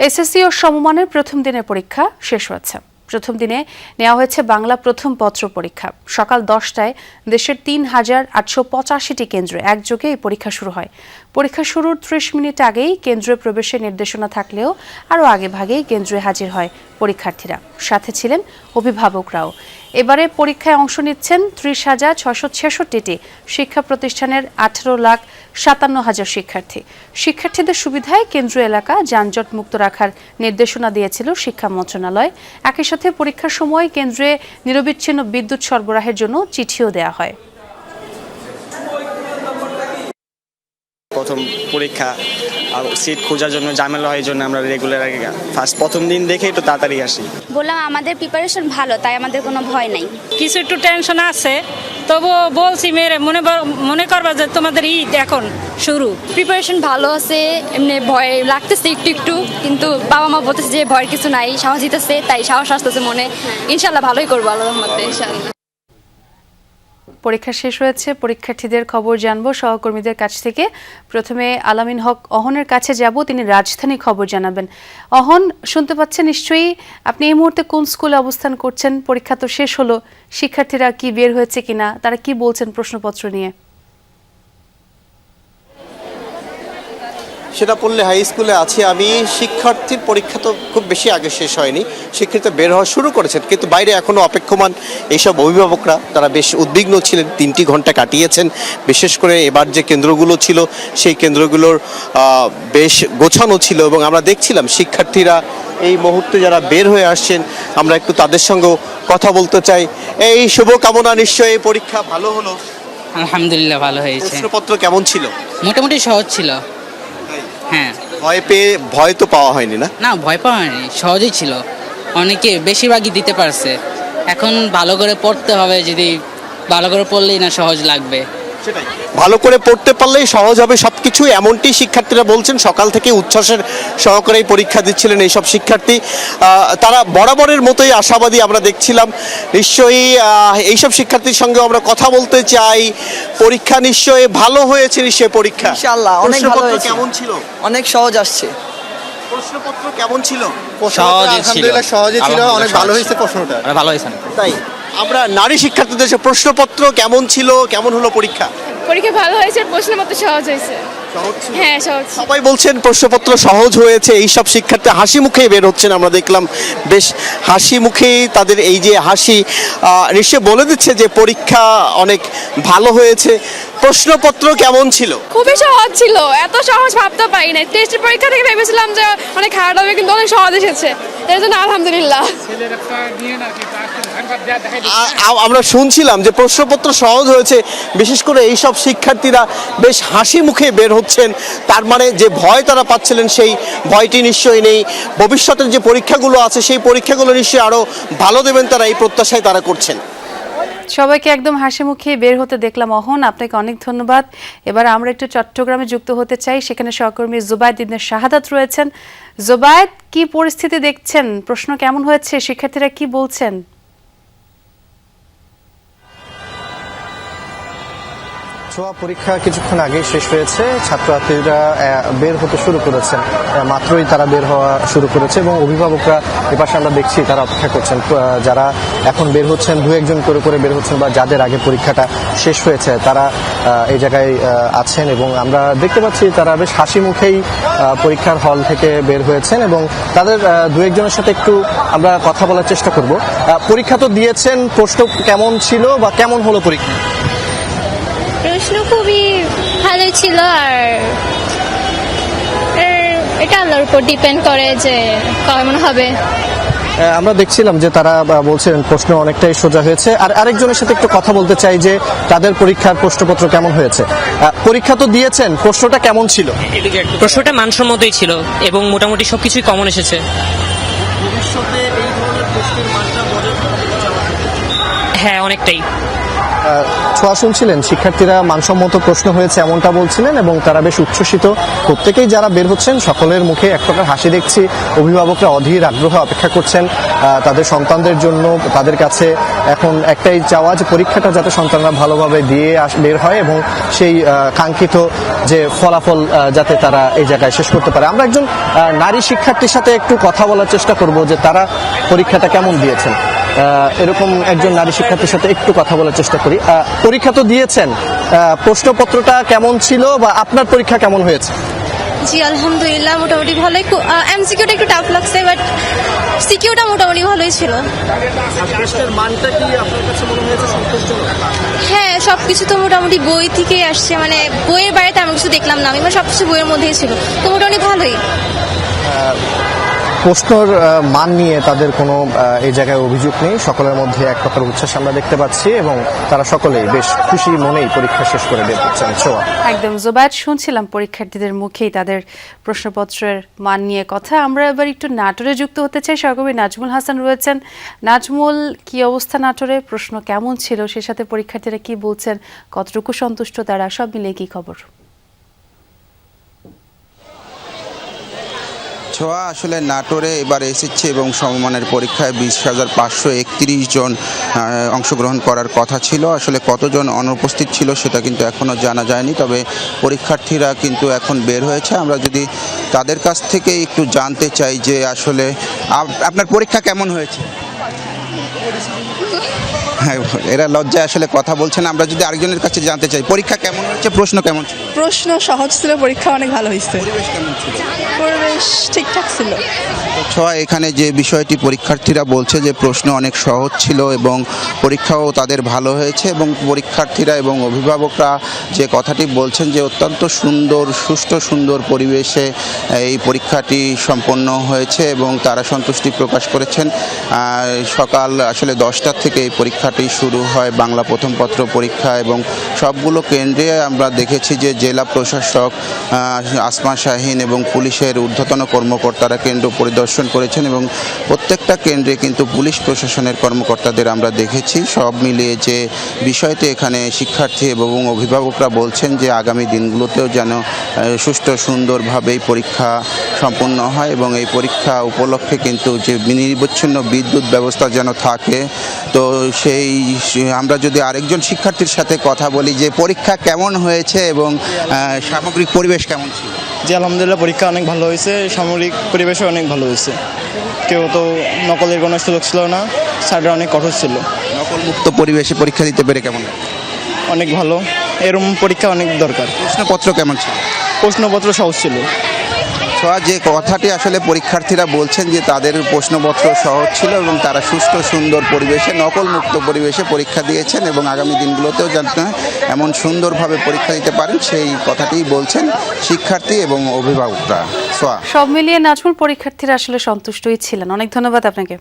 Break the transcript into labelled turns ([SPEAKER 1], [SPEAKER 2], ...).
[SPEAKER 1] SSC ও সমমানের প্রথম দিনের পরীক্ষা শেষ হয়েছে। প্রথম দিনে নেওয়া হয়েছে বাংলা প্রথম পত্র পরীক্ষা। সকাল 10টায় দেশের ৩,৮৮৫টি কেন্দ্রে একযোগে এই পরীক্ষা শুরু হয়। পরীক্ষা শুরুর ৩০ মিনিট আগেই কেন্দ্রে প্রবেশের নির্দেশনা থাকলেও আরও আগেভাগেই কেন্দ্রে হাজির হয় পরীক্ষার্থীরা। সাথে ছিলেন অভিভাবকরাও। এবারে পরীক্ষায় অংশ নিচ্ছেন ৩০,৬৬৬টি শিক্ষা প্রতিষ্ঠানের ১৮,৫৭,০০০ শিক্ষার্থী। শিক্ষার্থীদের সুবিধায় কেন্দ্র এলাকা যানজট মুক্ত রাখার নির্দেশনা দিয়েছিল শিক্ষা মন্ত্রণালয়। একই সাথে পরীক্ষার সময় কেন্দ্রে নিরবিচ্ছিন্ন বিদ্যুৎ সরবরাহের জন্য চিঠিও দেওয়া হয়।
[SPEAKER 2] প্রথম পরীক্ষা সিট খোঁজার জন্য ঝামেলা হয়, এই জন্য আমরা রেগুলার ফার্স্ট প্রথম দিন দেখে একটু তাড়াতাড়ি আসি।
[SPEAKER 3] বললাম আমাদের প্রিপারেশন ভালো, তাই আমাদের কোনো ভয় নাই।
[SPEAKER 4] কিছু একটু টেনশন আছে, তবুও বলছি মেয়েরা মনে করবা যে তোমাদের ঈদ এখন শুরু।
[SPEAKER 3] প্রিপারেশন ভালো আছে, এমনি ভয় লাগতেছে একটু একটু, কিন্তু বাবা মা বলতেছে যে ভয়ের কিছু নাই, সাহস দিতেছে, তাই সাহস আসতেছে মনে। ইনশাল্লাহ ভালোই করবো আল্লাহর রহমতে ইনশাল্লাহ।
[SPEAKER 1] পরীক্ষা শেষ হয়েছে, পরীক্ষার্থীদের খবর জানবো সহকর্মীদের কাছ থেকে। প্রথমে আলামিন হক অহনের কাছে যাব, তিনি রাজধানী খবর জানাবেন। অহন, শুনতে পাচ্ছেন নিশ্চয়ই? আপনি এই মুহূর্তে কোন স্কুলে অবস্থান করছেন? পরীক্ষা তো শেষ হলো, শিক্ষার্থীরা কি বের হয়েছে কিনা, তারা কি বলছেন প্রশ্নপত্র নিয়ে?
[SPEAKER 5] সেটা পড়লে হাই স্কুলে আছি আমি। শিক্ষার্থীর পরীক্ষা তো খুব বেশি আগে শেষ হয়নি, শিক্ষার্থী বের হওয়া শুরু করেছেন, কিন্তু বাইরে এখনও অপেক্ষমান এইসব অভিভাবকরা। তারা বেশ উদ্বিগ্ন ছিলেন, 3টি ঘন্টা কাটিয়েছেন। বিশেষ করে এবার যে কেন্দ্রগুলো ছিল সেই কেন্দ্রগুলোর বেশ গোছানো ছিল, এবং আমরা দেখছিলাম শিক্ষার্থীরা এই মুহূর্তে যারা বের হয়ে আসছেন, আমরা একটু তাদের সঙ্গে কথা বলতে চাই। এই শুভকামনা, নিশ্চয়ই পরীক্ষা ভালো হলো?
[SPEAKER 6] আলহামদুলিল্লাহ ভালো হয়েছে।
[SPEAKER 5] প্রশ্নপত্র কেমন ছিল?
[SPEAKER 6] মোটামুটি সহজ ছিল। হ্যাঁ,
[SPEAKER 5] ভয় তো পাওয়া হয়নি না?
[SPEAKER 6] না, ভয় পাওয়া হয়নি, সহজই ছিল। অনেকে বেশিরভাগই দিতে পারছে। এখন ভালো করে পড়তে হবে, যদি ভালো করে পড়লেই না সহজ লাগবে।
[SPEAKER 5] সেটাই, ভালো করে পড়তে পারলেই সহজ হবে সবকিছু, এমনটি শিক্ষার্থীরা বলছেন। সকাল থেকে উচ্ছ্বাসের সহকারে পরীক্ষা দিচ্ছিলেন এইসব শিক্ষার্থী। তারা বরাবরের মতোই আশাবাদী আমরা দেখছিলাম। নিশ্চয়ই এইসব শিক্ষার্থীর সঙ্গে আমরা কথা বলতে চাই। পরীক্ষা নিশ্চয়ই ভালো হয়েছে, নিশ্চয়ই পরীক্ষা
[SPEAKER 7] ইনশাআল্লাহ অনেক ভালো হয়েছে।
[SPEAKER 5] কেমন ছিল?
[SPEAKER 7] অনেক সহজ আসছে।
[SPEAKER 5] প্রশ্নপত্র কেমন ছিল?
[SPEAKER 8] আলহামদুলিল্লাহ সহজই ছিল, অনেক ভালো হয়েছে প্রশ্নটা।
[SPEAKER 6] ভালো হয়েছে।
[SPEAKER 5] তাই আমরা নারী শিক্ষার্থীদের প্রশ্নপত্র কেমন ছিল, কেমন হলো পরীক্ষা?
[SPEAKER 3] পরীক্ষা ভালো হয়েছে, প্রশ্নপত্র সহজ হয়েছে। হ্যাঁ, সহজ।
[SPEAKER 5] সবাই বলছেন প্রশ্নপত্র সহজ হয়েছে। এইসব শিক্ষার্থী হাসি মুখেই বের হচ্ছেন, আমরা দেখলাম বেশ হাসি মুখেই তাদের এই যে হাসি নিশ্চয় বলে দিচ্ছে যে পরীক্ষা অনেক ভালো হয়েছে। প্রশ্নপত্র কেমন ছিল?
[SPEAKER 3] খুবই সহজ ছিল, এত সহজ ভাবতে পারি না। টেস্টের পরীক্ষা থেকে ভেবেছিলাম যে অনেক হার্ড হবে, কিন্তু অনেক সহজ এসেছে, এর জন্য আলহামদুলিল্লাহ।
[SPEAKER 5] আমরা শুনছিলাম যে প্রশ্নপত্র সহজ হয়েছে, বিশেষ করে এইসব শিক্ষার্থীরা বেশ হাসি মুখে বের হচ্ছেন। তার মানে যে ভয় তারা পাচ্ছিলেন সেই ভয়টি নিশ্চয়ই নেই। ভবিষ্যতের যে পরীক্ষাগুলো আছে সেই পরীক্ষাগুলো নিশ্চয়ই আরো ভালো দেবেন তারা, এই প্রত্যাশায় তারা করছেন।
[SPEAKER 1] সবাইকে একদম হাসি মুখে বের হতে দেখলাম। অহন, আপনাকে অনেক ধন্যবাদ। এবার আমরা একটু চট্টগ্রামে যুক্ত হতে চাই, সেখানে সহকর্মী জুবায়েদ ইবনে শাহাদাত রয়েছেন। জুবায়েদ, কি পরিস্থিতি দেখছেন? প্রশ্ন কেমন হয়েছে? শিক্ষার্থীরা কি বলছেন?
[SPEAKER 8] পরীক্ষা কিছুক্ষণ আগে শেষ হয়েছে, ছাত্রছাত্রীরা বের হতে শুরু করেছেন, মাত্রই তারা বের হওয়া শুরু করেছে, এবং অভিভাবকরা এপাশে আমরা দেখছি তারা অপেক্ষা করছেন। যারা এখন বের হচ্ছেন, 2-1 করে বের হচ্ছেন, বা যাদের আগে পরীক্ষাটা শেষ হয়েছে তারা এই জায়গায় আছেন, এবং আমরা দেখতে পাচ্ছি তারা বেশ হাসি মুখেই পরীক্ষার হল থেকে বের হয়েছেন, এবং তাদের 2-1 জনের সাথে একটু আমরা কথা বলার চেষ্টা করব। পরীক্ষা তো দিয়েছেন, প্রশ্ন কেমন ছিল বা কেমন হলো পরীক্ষা?
[SPEAKER 9] প্রশ্ন খুবই ভালো ছিল, আর এটা আল্লাহর উপর ডিপেন্ড করে যে কেমন হবে।
[SPEAKER 8] আমরা দেখছিলাম যে তারা বলছেন প্রশ্ন অনেকটাই সোজা হয়েছে। আর আরেকজনের সাথে একটু কথা বলতে চাই যে তাদের পরীক্ষার প্রশ্নপত্র কেমন হয়েছে। পরীক্ষা তো দিয়েছেন, প্রশ্নটা কেমন ছিল?
[SPEAKER 10] প্রশ্নটা মানসম্মতই ছিল এবং মোটামুটি সবকিছুই কমন এসেছে।
[SPEAKER 8] ভবিষ্যতে এই ধরনের প্রশ্নের মানটা বজায় রাখতে চাওয়া?
[SPEAKER 10] হ্যাঁ, অনেকটাই।
[SPEAKER 8] ছোঁয়া শুনছিলেন, শিক্ষার্থীরা মানসম্মত প্রশ্ন হয়েছে এমনটা বলছিলেন এবং তারা বেশ উচ্ছ্বসিত। প্রত্যেকেই যারা বের হচ্ছেন সকলের মুখে এক প্রকার হাসি দেখছি। অভিভাবকরা অধীর আগ্রহে অপেক্ষা করছেন তাদের সন্তানদের জন্য। তাদের কাছে এখন একটাই চাওয়া যে পরীক্ষাটা যাতে সন্তানরা ভালোভাবে দিয়ে বের হয় এবং সেই কাঙ্ক্ষিত যে ফলাফল যাতে তারা এই জায়গায় শেষ করতে পারে। আমরা একজন নারী শিক্ষার্থীর সাথে একটু কথা বলার চেষ্টা করব যে তারা পরীক্ষাটা কেমন দিয়েছেন। এরকম একজন নারী শিক্ষার্থীর সাথে একটু কথা বলার চেষ্টা করি। পরীক্ষা তো দিয়েছেন, প্রশ্নপত্রটা কেমন ছিল বা আপনার পরীক্ষা কেমন হয়েছে?
[SPEAKER 9] জি আলহামদুলিল্লাহ মোটামুটি ভালোই। এমসিকিউটা একটু টাফ লাগছে, বাট সিকিউটা মোটামুটি ভালোই ছিল।
[SPEAKER 8] প্রশ্নের মানটা কি আপনার কাছে মনে হয়েছে সন্তোষজনক?
[SPEAKER 9] হ্যাঁ, সবকিছু তো মোটামুটি বই থেকে আসছে, মানে বইয়ের বাইরে তেমন কিছু দেখলাম না আমি, মানে সবকিছু বইয়ের মধ্যেই ছিল, তো মোটামুটি ভালোই।
[SPEAKER 8] প্রশ্নর মান নিয়ে তাদের কোনো এই জায়গায় অভিযোগ নেই। সকলের মধ্যে এক প্রকার উচ্ছ্বাস আমরা দেখতে পাচ্ছি এবং তারা সকলেই বেশ খুশি মনেই পরীক্ষা শেষ করে বের হচ্ছেন। ছোঁয়া,
[SPEAKER 1] একদম জোবায়েত, শুনছিলাম পরীক্ষার্থীদের মুখেই তাদের প্রশ্নপত্রের মান নিয়ে কথা। আমরা এবার একটু নাটোরে যুক্ত হতে চাই। সহকর্মী নাজমুল হাসান রয়েছেন। নাজমুল, কি অবস্থা নাটোরে? প্রশ্ন কেমন ছিল, সে সাথে পরীক্ষার্থীরা কি বলছেন, কতটুকু সন্তুষ্ট তারা, সব মিলিয়ে কি খবর?
[SPEAKER 11] ছোঁয়া, আসলে নাটোরে এবার এসেছে এবং সমমানের পরীক্ষায় 20,531 জন অংশগ্রহণ করার কথা ছিল। আসলে কতজন অনুপস্থিত ছিল সেটা কিন্তু এখনও জানা যায়নি, তবে পরীক্ষার্থীরা কিন্তু এখন বের হয়েছে। আমরা যদি তাদের কাছ থেকে একটু জানতে চাই যে আসলে আপনার পরীক্ষা কেমন হয়েছে। হ্যাঁ, এরা লজ্জায় আসলে কথা বলছেন। আমরা যদি আরেকজনের কাছে জানতে চাই পরীক্ষা কেমন হয়েছে, প্রশ্ন কেমন ছিল?
[SPEAKER 7] প্রশ্ন সহজ ছিল, পরীক্ষা অনেক ভালো হয়েছে।
[SPEAKER 11] পরিবেশ কেমন ছিল?
[SPEAKER 7] পরিবেশ ঠিকঠাক ছিল।
[SPEAKER 11] ছোঁয়া, এখানে যে বিষয়টি পরীক্ষার্থীরা বলছে যে প্রশ্ন অনেক সহজ ছিল এবং পরীক্ষাও তাদের ভালো হয়েছে, এবং পরীক্ষার্থীরা এবং অভিভাবকরা যে কথাটি বলছেন যে অত্যন্ত সুন্দর, সুষ্ঠু সুন্দর পরিবেশে এই পরীক্ষাটি সম্পন্ন হয়েছে এবং তারা সন্তুষ্টি প্রকাশ করেছেন। সকাল আসলে 10টা থেকে এই পরীক্ষাটি শুরু হয়, বাংলা প্রথম পত্র পরীক্ষা, এবং সবগুলো কেন্দ্রে আমরা দেখেছি যে জেলা প্রশাসক আসমা শাহিন এবং পুলিশের ঊর্ধ্বতন কর্মকর্তারা কেন্দ্র পরিদর্শন করেছেন এবং প্রত্যেকটা কেন্দ্রে কিন্তু পুলিশ প্রশাসনের কর্মকর্তাদের আমরা দেখেছি। সব মিলিয়ে যে বিষয়টি এখানে শিক্ষার্থী এবং অভিভাবকরা বলছেন যে আগামী দিনগুলোতেও যেন সুষ্ঠু সুন্দরভাবেই পরীক্ষা সম্পন্ন হয় এবং এই পরীক্ষা উপলক্ষে কিন্তু যে নিরবচ্ছিন্ন বিদ্যুৎ ব্যবস্থা যেন থাকে। তো সেই আমরা যদি আরেকজন শিক্ষার্থীর সাথে কথা বলি যে পরীক্ষা কেমন হয়েছে এবং সামগ্রিক পরিবেশ কেমন ছিল।
[SPEAKER 7] জি আলহামদুলিল্লাহ, পরীক্ষা অনেক ভালো হয়েছে, সামরিক পরিবেশও অনেক ভালো হয়েছে। কেউ তো নকলের কোনো সুযোগ ছিল না, স্যাররা অনেক কঠোর ছিল।
[SPEAKER 11] নকলমুক্ত পরিবেশে পরীক্ষা দিতে পেরে কেমন?
[SPEAKER 7] অনেক ভালো, এরকম পরীক্ষা অনেক দরকার।
[SPEAKER 11] প্রশ্নপত্র কেমন ছিল?
[SPEAKER 7] প্রশ্নপত্র সহজ ছিল।
[SPEAKER 11] ছোঁয়া, যে কথাটি আসলে পরীক্ষার্থীরা বলছেন যে তাদের প্রশ্নপত্র সহজ ছিল এবং তারা সুষ্ঠু সুন্দর পরিবেশে, নকলমুক্ত পরিবেশে পরীক্ষা দিয়েছেন এবং আগামী দিনগুলোতেও যাতে এমন সুন্দরভাবে পরীক্ষা দিতে পারেন সেই কথাটিই বলছেন শিক্ষার্থী এবং অভিভাবকরা।
[SPEAKER 1] সব মিলিয়ে নাজমুল, পরীক্ষার্থীরা আসলে সন্তুষ্টই ছিলেন। অনেক ধন্যবাদ আপনাকে।